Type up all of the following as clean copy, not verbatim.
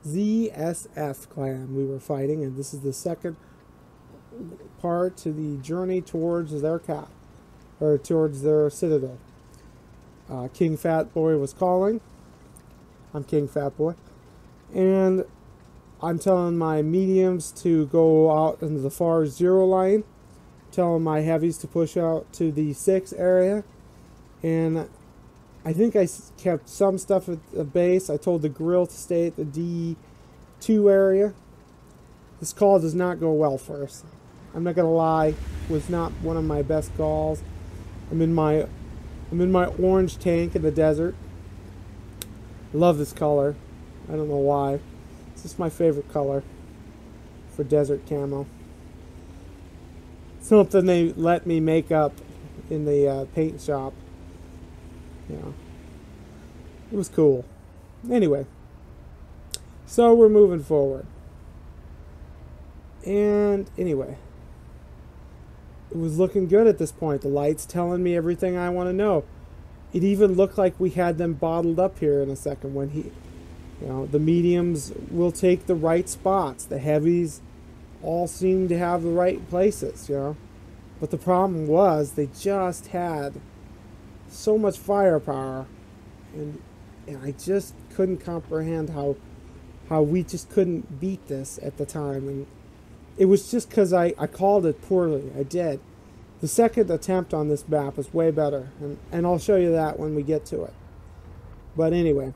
ZSF clan we were fighting, and this is the second part to the journey towards their cap, or towards their citadel. King Fat Boy was calling. I'm King Fat Boy, and I'm telling my mediums to go out into the far 0 line, telling my heavies to push out to the 6 area, and I think I kept some stuff at the base. I told the grill to stay at the D2 area. This call does not go well for us. I'm not gonna lie, it was not one of my best calls. I'm in my orange tank in the desert. I love this color. I don't know why. It's just my favorite color for desert camo. Something they let me make up in the paint shop. You know, it was cool. Anyway, so we're moving forward. And anyway, it was looking good at this point. The light's telling me everything I want to know. It even looked like we had them bottled up here in a second when the mediums will take the right spots. The heavies all seem to have the right places, But the problem was they just had so much firepower, and I just couldn't comprehend how we just couldn't beat this at the time. And it was just because I called it poorly. I did. The second attempt on this map is way better, and I'll show you that when we get to it. But anyway,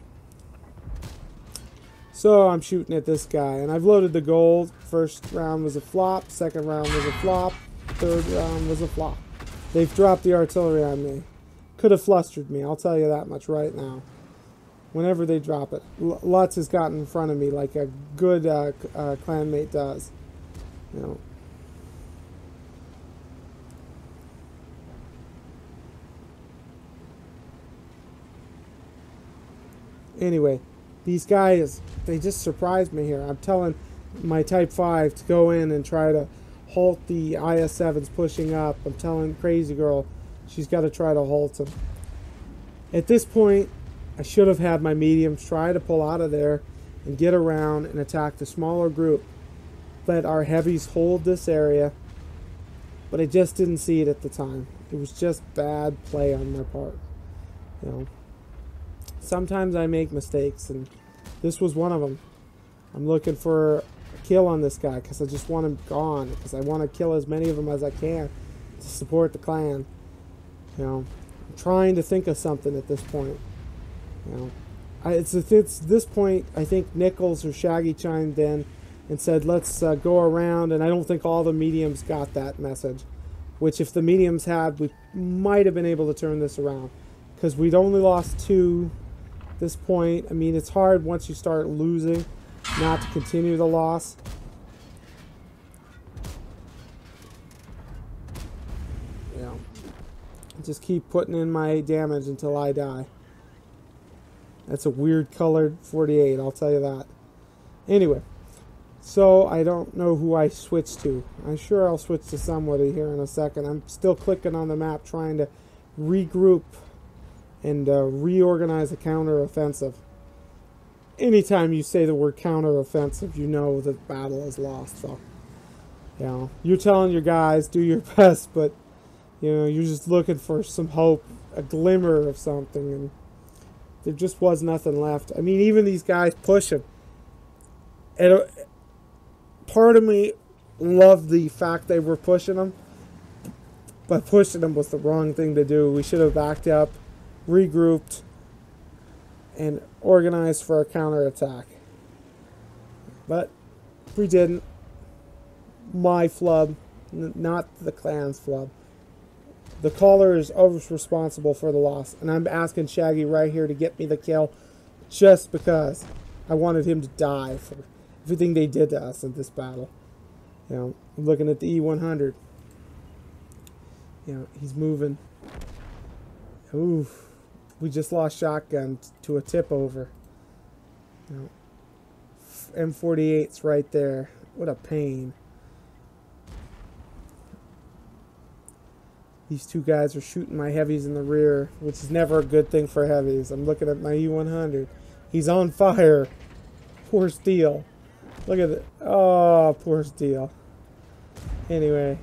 so I'm shooting at this guy, and I've loaded the gold. First round was a flop, second round was a flop, third round was a flop. They've dropped the artillery on me. Could have flustered me, I'll tell you that much right now. Whenever they drop it. Lutz has gotten in front of me like a good clanmate does. Anyway, these guys, they just surprised me here. I'm telling my Type 5 to go in and try to halt the IS-7s pushing up. I'm telling Crazy Girl she's got to try to halt them. At this point, I should have had my mediums try to pull out of there and get around and attack the smaller group. Let our heavies hold this area, but I just didn't see it at the time. It was just bad play on my part. Sometimes I make mistakes, and this was one of them. I'm looking for a kill on this guy because I just want him gone, because I want to kill as many of them as I can to support the clan. I'm trying to think of something at this point. It's this point, I think Nichols or Shaggy chimed in and said, let's go around, and I don't think all the mediums got that message, which if the mediums had, we might have been able to turn this around, because we'd only lost 2 at this point. I mean, it's hard once you start losing not to continue the loss. Just keep putting in my damage until I die. That's a weird colored 48, I'll tell you that. Anyway, so I don't know who I switched to. I'm sure I'll switch to somebody here in a second. I'm still clicking on the map trying to regroup and reorganize a counter-offensive. Anytime you say the word counter-offensive, you know the battle is lost. So, you're telling your guys, do your best, but you're just looking for some hope, a glimmer of something, and there just was nothing left. I mean, even these guys pushing. And part of me loved the fact they were pushing them, but pushing them was the wrong thing to do. We should have backed up, regrouped, and organized for a counterattack. But we didn't. My flub, not the clan's flub. The caller is always responsible for the loss, and I'm asking Shaggy right here to get me the kill just because I wanted him to die for everything they did to us in this battle. I'm looking at the E100. He's moving. Ooh, we just lost shotgun to a tip over. M48's right there. What a pain. These 2 guys are shooting my heavies in the rear, which is never a good thing for heavies. I'm looking at my E100. He's on fire. Poor Steel. Look at it. Oh, poor Steel. Anyway.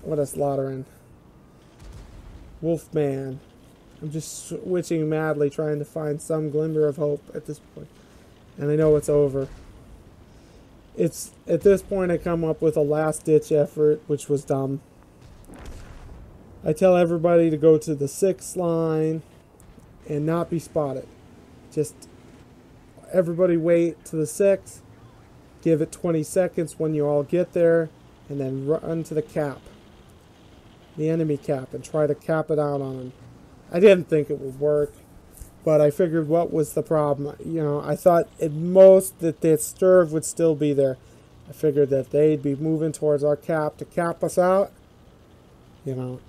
What a slaughtering. Wolfman. I'm just switching madly, trying to find some glimmer of hope at this point. And I know it's over. It's at this point I come up with a last-ditch effort, which was dumb. I tell everybody to go to the 6th line and not be spotted. Just everybody wait to the 6th, give it 20 seconds when you all get there, and then run to the cap, the enemy cap, and try to cap it out on them. I didn't think it would work, but I figured what was the problem? You know, I thought at most that the Sturv would still be there. I figured that they'd be moving towards our cap to cap us out. You know,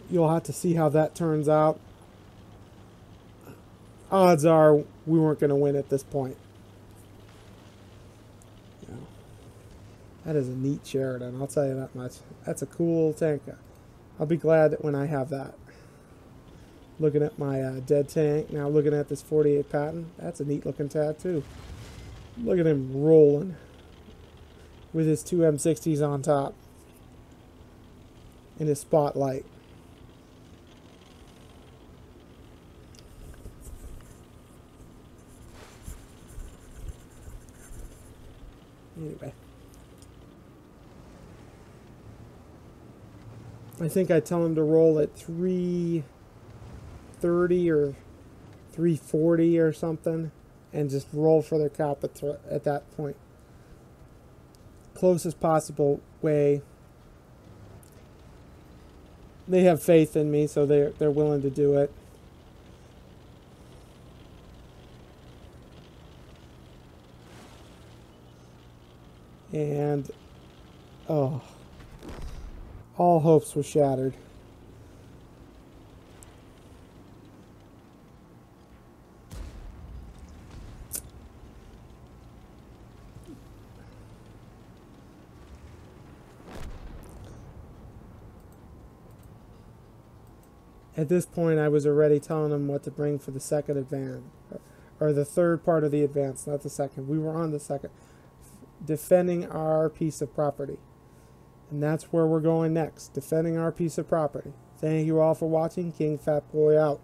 you'll have to see how that turns out. Odds are we weren't going to win at this point. You know, that is a neat Sheridan, I'll tell you that much. That's a cool tank. I'll be glad when I have that. Looking at my dead tank, now looking at this 48 Patton. That's a neat looking tattoo. Look at him rolling with his 2 M60s on top in his spotlight. Anyway, I think I tell him to roll at 330 or 340 or something, and just roll for their cap at that point. Closest possible way. They have faith in me, so they're willing to do it. And oh, all hopes were shattered. At this point, I was already telling them what to bring for the second advance, or the third part of the advance, not the second. We were on the second, defending our piece of property. And that's where we're going next, defending our piece of property. Thank you all for watching. King Fat Boy out.